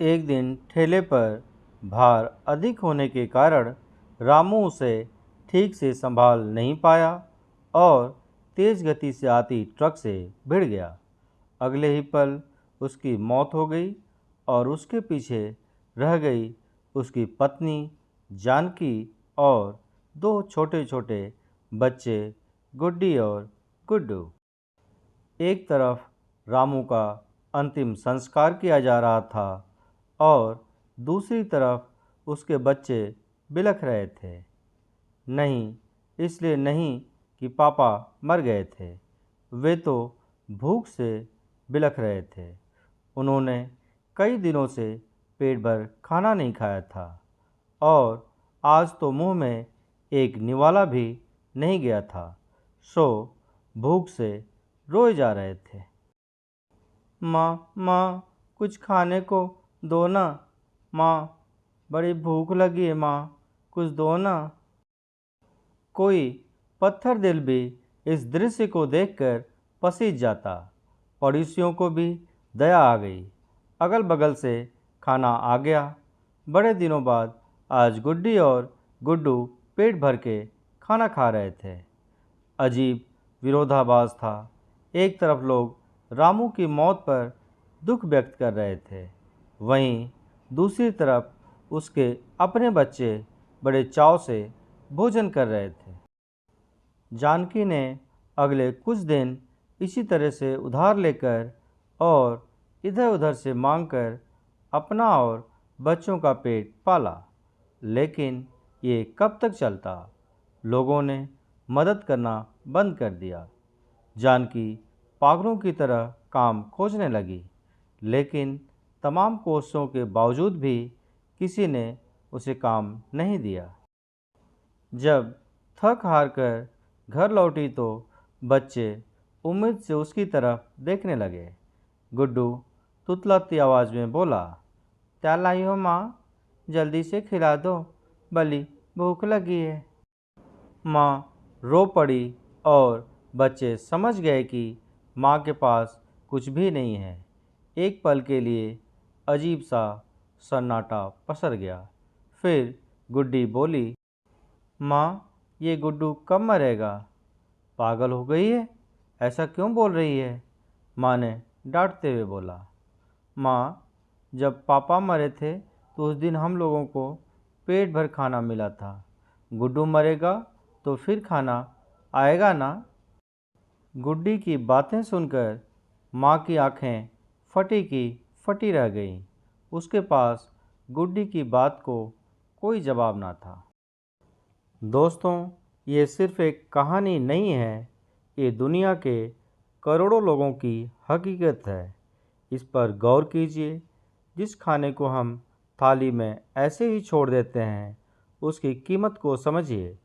एक दिन ठेले पर भार अधिक होने के कारण रामू उसे ठीक से संभाल नहीं पाया और तेज गति से आती ट्रक से भिड़ गया। अगले ही पल उसकी मौत हो गई और उसके पीछे रह गई उसकी पत्नी जानकी और दो छोटे छोटे बच्चे गुड्डी और गुड्डू। एक तरफ रामू का अंतिम संस्कार किया जा रहा था और दूसरी तरफ उसके बच्चे बिलख रहे थे। नहीं, इसलिए नहीं कि पापा मर गए थे, वे तो भूख से बिलख रहे थे। उन्होंने कई दिनों से पेट भर खाना नहीं खाया था और आज तो मुंह में एक निवाला भी नहीं गया था, सो भूख से रोए जा रहे थे। माँ माँ, कुछ खाने को दो ना। माँ, बड़ी भूख लगी है माँ, कुछ दो ना। कोई पत्थर दिल भी इस दृश्य को देखकर पसीज जाता। पड़ोसियों को भी दया आ गई। अगल बगल से खाना आ गया। बड़े दिनों बाद आज गुड्डी और गुड्डू पेट भर के खाना खा रहे थे। अजीब विरोधाभास था। एक तरफ लोग रामू की मौत पर दुख व्यक्त कर रहे थे, वहीं दूसरी तरफ उसके अपने बच्चे बड़े चाव से भोजन कर रहे थे। जानकी ने अगले कुछ दिन इसी तरह से उधार लेकर और इधर उधर से मांगकर अपना और बच्चों का पेट पाला। लेकिन ये कब तक चलता? लोगों ने मदद करना बंद कर दिया। जानकी पागलों की तरह काम खोजने लगी, लेकिन तमाम कोशिशों के बावजूद भी किसी ने उसे काम नहीं दिया। जब थक हार कर घर लौटी तो बच्चे उम्मीद से उसकी तरफ देखने लगे। गुड्डू तुतलाती आवाज़ में बोला, क्या लाई हो माँ? जल्दी से खिला दो, बली भूख लगी है। माँ रो पड़ी और बच्चे समझ गए कि माँ के पास कुछ भी नहीं है। एक पल के लिए अजीब सा सन्नाटा पसर गया। फिर गुड्डी बोली, माँ, ये गुड्डू कब मरेगा? पागल हो गई है? ऐसा क्यों बोल रही है? माँ ने डांटते हुए बोला। माँ, जब पापा मरे थे तो उस दिन हम लोगों को पेट भर खाना मिला था। गुड्डू मरेगा तो फिर खाना आएगा ना? गुड्डी की बातें सुनकर माँ की आंखें फटी की फटी रह गईं। उसके पास गुड्डी की बात को कोई जवाब ना था। दोस्तों, ये सिर्फ एक कहानी नहीं है, ये दुनिया के करोड़ों लोगों की हकीकत है। इस पर गौर कीजिए। जिस खाने को हम थाली में ऐसे ही छोड़ देते हैं, उसकी कीमत को समझिए।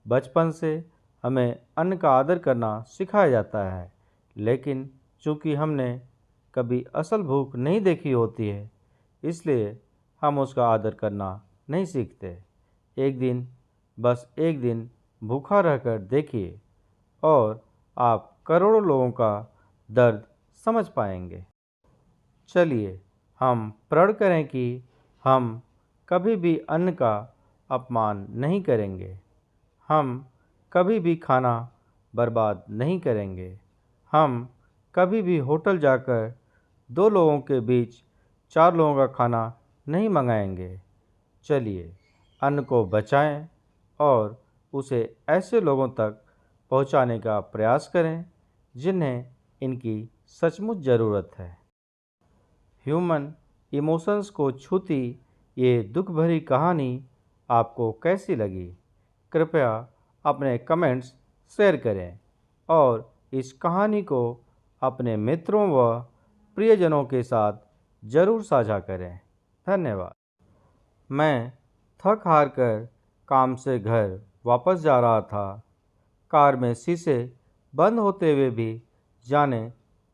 बचपन से हमें अन्न का आदर करना सिखाया जाता है, लेकिन चूंकि हमने कभी असल भूख नहीं देखी होती है, इसलिए हम उसका आदर करना नहीं सीखते। एक दिन, बस एक दिन भूखा रहकर देखिए और आप करोड़ों लोगों का दर्द समझ पाएंगे। चलिए, हम प्रण करें कि हम कभी भी अन्न का अपमान नहीं करेंगे। हम कभी भी खाना बर्बाद नहीं करेंगे। हम कभी भी होटल जाकर दो लोगों के बीच चार लोगों का खाना नहीं मंगाएंगे। चलिए, अन्न को बचाएं और उसे ऐसे लोगों तक पहुंचाने का प्रयास करें जिन्हें इनकी सचमुच ज़रूरत है। ह्यूमन इमोशंस को छूती ये दुख भरी कहानी आपको कैसी लगी? कृपया अपने कमेंट्स शेयर करें और इस कहानी को अपने मित्रों व प्रियजनों के साथ ज़रूर साझा करें। धन्यवाद। मैं थक हार कर काम से घर वापस जा रहा था। कार में शीशे बंद होते हुए भी जाने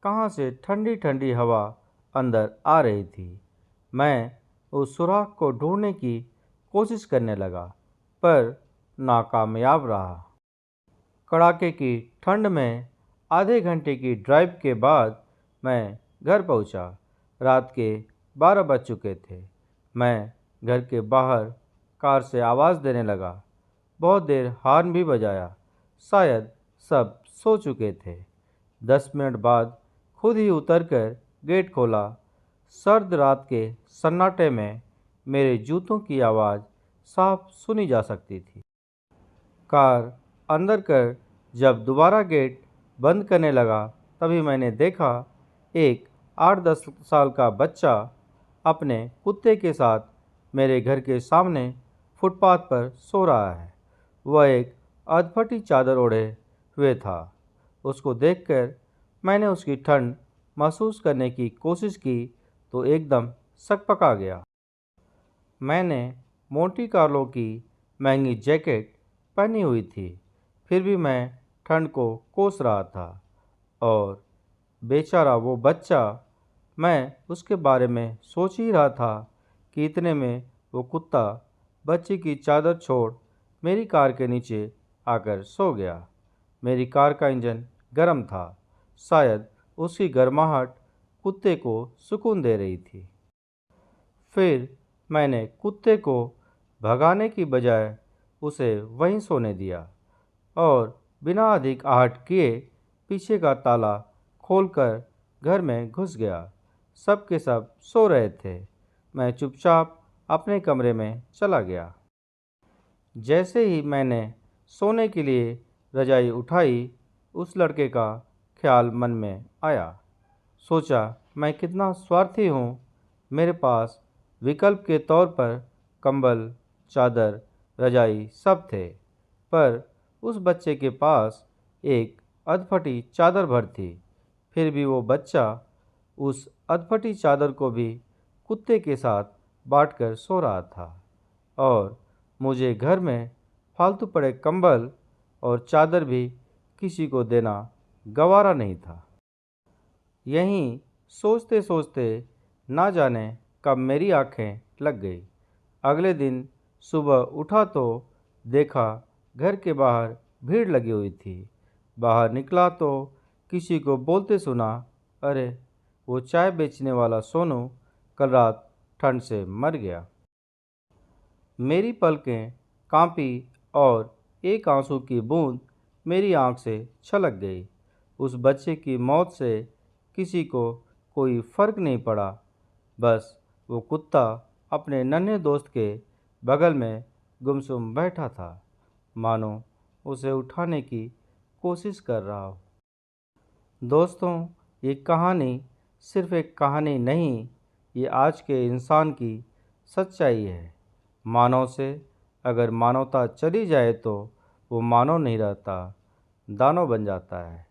कहाँ से ठंडी ठंडी हवा अंदर आ रही थी। मैं उस सुराख को ढूंढने की कोशिश करने लगा, पर नाकामयाब रहा। कड़ाके की ठंड में आधे घंटे की ड्राइव के बाद मैं घर पहुंचा। रात के 12 बज चुके थे। मैं घर के बाहर कार से आवाज़ देने लगा। बहुत देर हॉर्न भी बजाया। शायद सब सो चुके थे। 10 मिनट बाद खुद ही उतरकर गेट खोला। सर्द रात के सन्नाटे में मेरे जूतों की आवाज़ साफ सुनी जा सकती थी। कार अंदर कर जब दोबारा गेट बंद करने लगा, तभी मैंने देखा एक 8-10 साल का बच्चा अपने कुत्ते के साथ मेरे घर के सामने फुटपाथ पर सो रहा है। वह एक अधफटी चादर ओढ़े हुए था। उसको देखकर मैंने उसकी ठंड महसूस करने की कोशिश की तो एकदम सकपका गया। मैंने मोंटी कार्लो की महंगी जैकेट पहनी हुई थी, फिर भी मैं ठंड को कोस रहा था। और बेचारा वो बच्चा, मैं उसके बारे में सोच ही रहा था कि इतने में वो कुत्ता बच्चे की चादर छोड़ मेरी कार के नीचे आकर सो गया। मेरी कार का इंजन गर्म था। शायद उसकी गर्माहट कुत्ते को सुकून दे रही थी। फिर मैंने कुत्ते को भगाने की बजाय उसे वहीं सोने दिया और बिना अधिक आहट किए पीछे का ताला खोलकर घर में घुस गया। सब के सब सो रहे थे। मैं चुपचाप अपने कमरे में चला गया। जैसे ही मैंने सोने के लिए रजाई उठाई, उस लड़के का ख्याल मन में आया। सोचा, मैं कितना स्वार्थी हूँ। मेरे पास विकल्प के तौर पर कंबल, चादर, रजाई सब थे, पर उस बच्चे के पास एक अधफटी चादर भर थी। फिर भी वो बच्चा उस अधफटी चादर को भी कुत्ते के साथ बांटकर सो रहा था और मुझे घर में फालतू पड़े कंबल और चादर भी किसी को देना गवारा नहीं था। यहीं सोचते सोचते ना जाने कब मेरी आंखें लग गई। अगले दिन सुबह उठा तो देखा घर के बाहर भीड़ लगी हुई थी। बाहर निकला तो किसी को बोलते सुना, अरे वो चाय बेचने वाला सोनू कल रात ठंड से मर गया। मेरी पलकें कांपी और एक आंसू की बूंद मेरी आंख से छलक गई। उस बच्चे की मौत से किसी को कोई फर्क नहीं पड़ा। बस वो कुत्ता अपने नन्हे दोस्त के बगल में गुमसुम बैठा था, मानो उसे उठाने की कोशिश कर रहा हो। दोस्तों, ये कहानी सिर्फ एक कहानी नहीं, ये आज के इंसान की सच्चाई है। मानव से अगर मानवता चली जाए तो वो मानव नहीं रहता, दानव बन जाता है।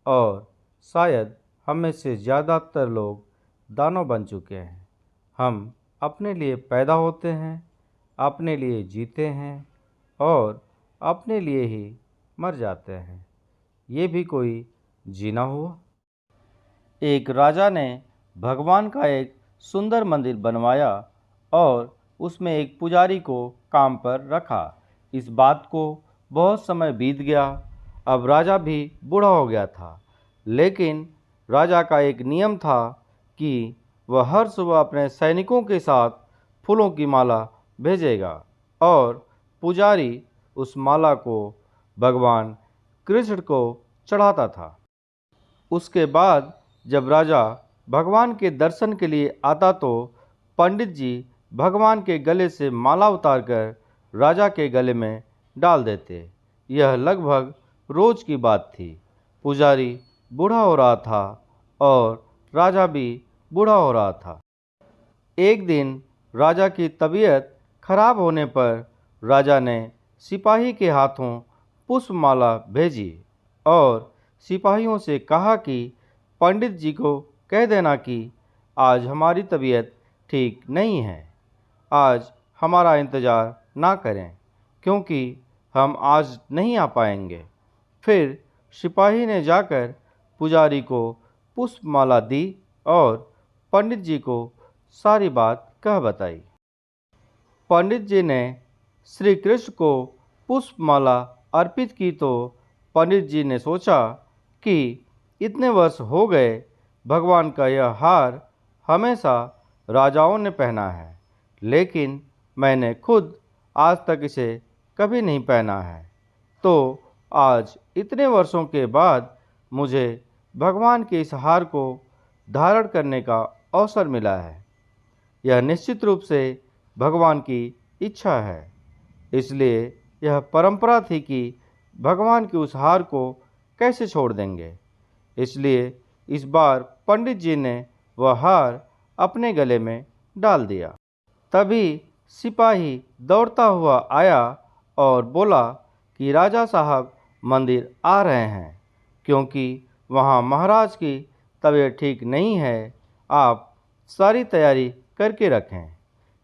और शायद हम में से ज़्यादातर लोग दानव बन चुके हैं। हम अपने लिए पैदा होते हैं, अपने लिए जीते हैं और अपने लिए ही मर जाते हैं। ये भी कोई जीना हुआ? एक राजा ने भगवान का एक सुंदर मंदिर बनवाया और उसमें एक पुजारी को काम पर रखा। इस बात को बहुत समय बीत गया। अब राजा भी बूढ़ा हो गया था, लेकिन राजा का एक नियम था कि वह हर सुबह अपने सैनिकों के साथ फूलों की माला भेजेगा और पुजारी उस माला को भगवान कृष्ण को चढ़ाता था। उसके बाद जब राजा भगवान के दर्शन के लिए आता तो पंडित जी भगवान के गले से माला उतारकर राजा के गले में डाल देते। यह लगभग रोज की बात थी। पुजारी बूढ़ा हो रहा था और राजा भी बूढ़ा हो रहा था। एक दिन राजा की तबीयत खराब होने पर राजा ने सिपाही के हाथों पुष्पमाला भेजी और सिपाहियों से कहा कि पंडित जी को कह देना कि आज हमारी तबीयत ठीक नहीं है, आज हमारा इंतज़ार ना करें क्योंकि हम आज नहीं आ पाएंगे। फिर सिपाही ने जाकर पुजारी को पुष्पमाला दी और पंडित जी को सारी बात कह बताई। पंडित जी ने श्री कृष्ण को पुष्पमाला अर्पित की तो पंडित जी ने सोचा कि इतने वर्ष हो गए, भगवान का यह हार हमेशा राजाओं ने पहना है, लेकिन मैंने खुद आज तक इसे कभी नहीं पहना है। तो आज इतने वर्षों के बाद मुझे भगवान के इस हार को धारण करने का अवसर मिला है। यह निश्चित रूप से भगवान की इच्छा है, इसलिए यह परंपरा थी कि भगवान के उस हार को कैसे छोड़ देंगे। इसलिए इस बार पंडित जी ने वह हार अपने गले में डाल दिया। तभी सिपाही दौड़ता हुआ आया और बोला कि राजा साहब मंदिर आ रहे हैं, क्योंकि वहाँ महाराज की तबीयत ठीक नहीं है। आप सारी तैयारी करके रखें।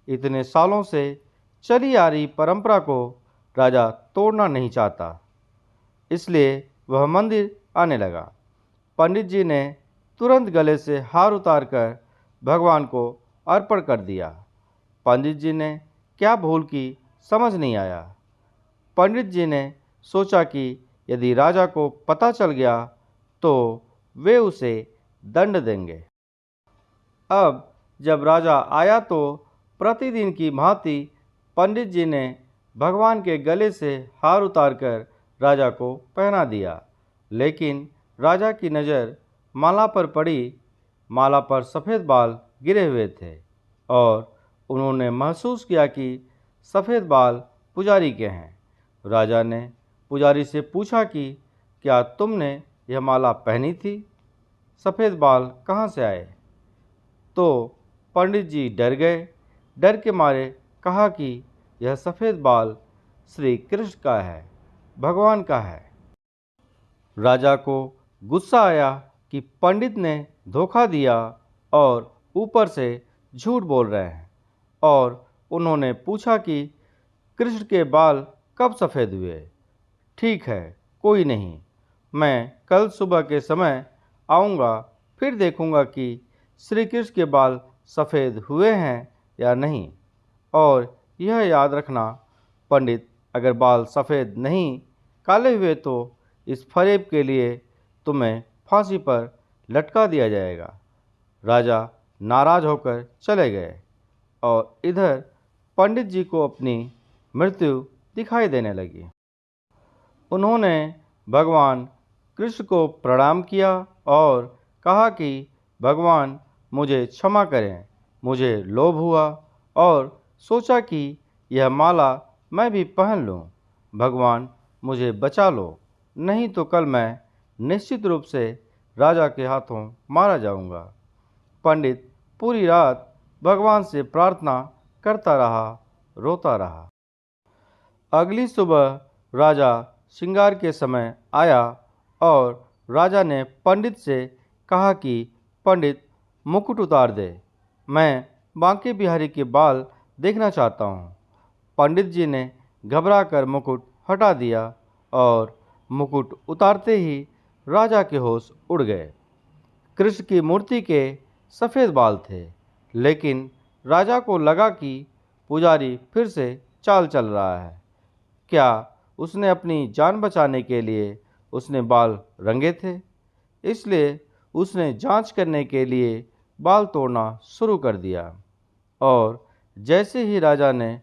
इतने सालों से चली आ रही परंपरा को राजा तोड़ना नहीं चाहता, इसलिए वह मंदिर आने लगा। पंडित जी ने तुरंत गले से हार उतारकर भगवान को अर्पण कर दिया। पंडित जी ने क्या भूल की समझ नहीं आया। पंडित जी ने सोचा कि यदि राजा को पता चल गया तो वे उसे दंड देंगे। अब जब राजा आया तो प्रतिदिन की भांति पंडित जी ने भगवान के गले से हार उतारकर राजा को पहना दिया, लेकिन राजा की नज़र माला पर पड़ी। माला पर सफ़ेद बाल गिरे हुए थे और उन्होंने महसूस किया कि सफ़ेद बाल पुजारी के हैं। राजा ने पुजारी से पूछा कि क्या तुमने यह माला पहनी थी? सफ़ेद बाल कहाँ से आए? तो पंडित जी डर गए। डर के मारे कहा कि यह सफ़ेद बाल श्री कृष्ण का है, भगवान का है। राजा को गुस्सा आया कि पंडित ने धोखा दिया और ऊपर से झूठ बोल रहे हैं, और उन्होंने पूछा कि कृष्ण के बाल कब सफ़ेद हुए? ठीक है, कोई नहीं, मैं कल सुबह के समय आऊँगा, फिर देखूँगा कि श्री कृष्ण के बाल सफ़ेद हुए हैं या नहीं। और यह याद रखना पंडित, अगर बाल सफ़ेद नहीं काले हुए तो इस फरेब के लिए तुम्हें फांसी पर लटका दिया जाएगा। राजा नाराज होकर चले गए और इधर पंडित जी को अपनी मृत्यु दिखाई देने लगी। उन्होंने भगवान कृष्ण को प्रणाम किया और कहा कि भगवान मुझे क्षमा करें, मुझे लोभ हुआ और सोचा कि यह माला मैं भी पहन लूं। भगवान मुझे बचा लो, नहीं तो कल मैं निश्चित रूप से राजा के हाथों मारा जाऊंगा। पंडित पूरी रात भगवान से प्रार्थना करता रहा, रोता रहा। अगली सुबह राजा श्रृंगार के समय आया और राजा ने पंडित से कहा कि पंडित मुकुट उतार दे, मैं बांके बिहारी के बाल देखना चाहता हूँ। पंडित जी ने घबराकर मुकुट हटा दिया और मुकुट उतारते ही राजा के होश उड़ गए। कृष्ण की मूर्ति के सफ़ेद बाल थे, लेकिन राजा को लगा कि पुजारी फिर से चाल चल रहा है। क्या उसने अपनी जान बचाने के लिए उसने बाल रंगे थे? इसलिए उसने जांच करने के लिए बाल तोड़ना शुरू कर दिया, और जैसे ही राजा ने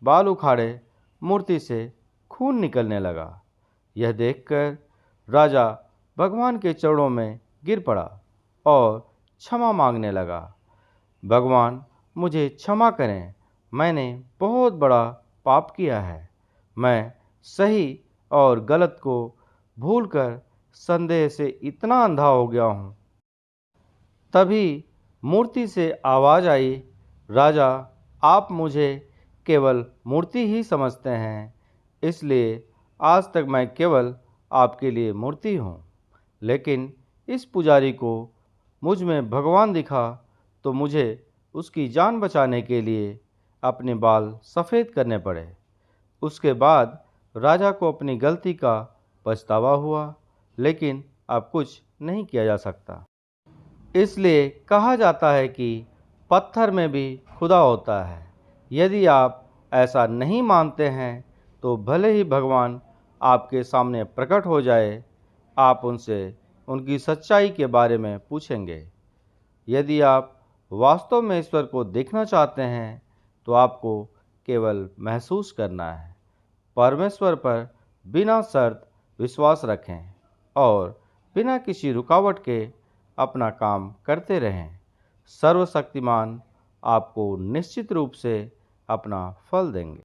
बाल उखाड़े, मूर्ति से खून निकलने लगा। यह देखकर राजा भगवान के चरणों में गिर पड़ा और क्षमा मांगने लगा। भगवान मुझे क्षमा करें, मैंने बहुत बड़ा पाप किया है। मैं सही और गलत को भूलकर संदेह से इतना अंधा हो गया हूँ। तभी मूर्ति से आवाज़ आई, राजा, आप मुझे केवल मूर्ति ही समझते हैं, इसलिए आज तक मैं केवल आपके लिए मूर्ति हूँ। लेकिन इस पुजारी को मुझ में भगवान दिखा तो मुझे उसकी जान बचाने के लिए अपने बाल सफ़ेद करने पड़े। उसके बाद राजा को अपनी गलती का पछतावा हुआ, लेकिन अब कुछ नहीं किया जा सकता। इसलिए कहा जाता है कि पत्थर में भी खुदा होता है। यदि आप ऐसा नहीं मानते हैं तो भले ही भगवान आपके सामने प्रकट हो जाए, आप उनसे उनकी सच्चाई के बारे में पूछेंगे। यदि आप वास्तव में ईश्वर को देखना चाहते हैं तो आपको केवल महसूस करना है। परमेश्वर पर बिना शर्त विश्वास रखें और बिना किसी रुकावट के अपना काम करते रहें। सर्वशक्तिमान आपको निश्चित रूप से अपना फल देंगे।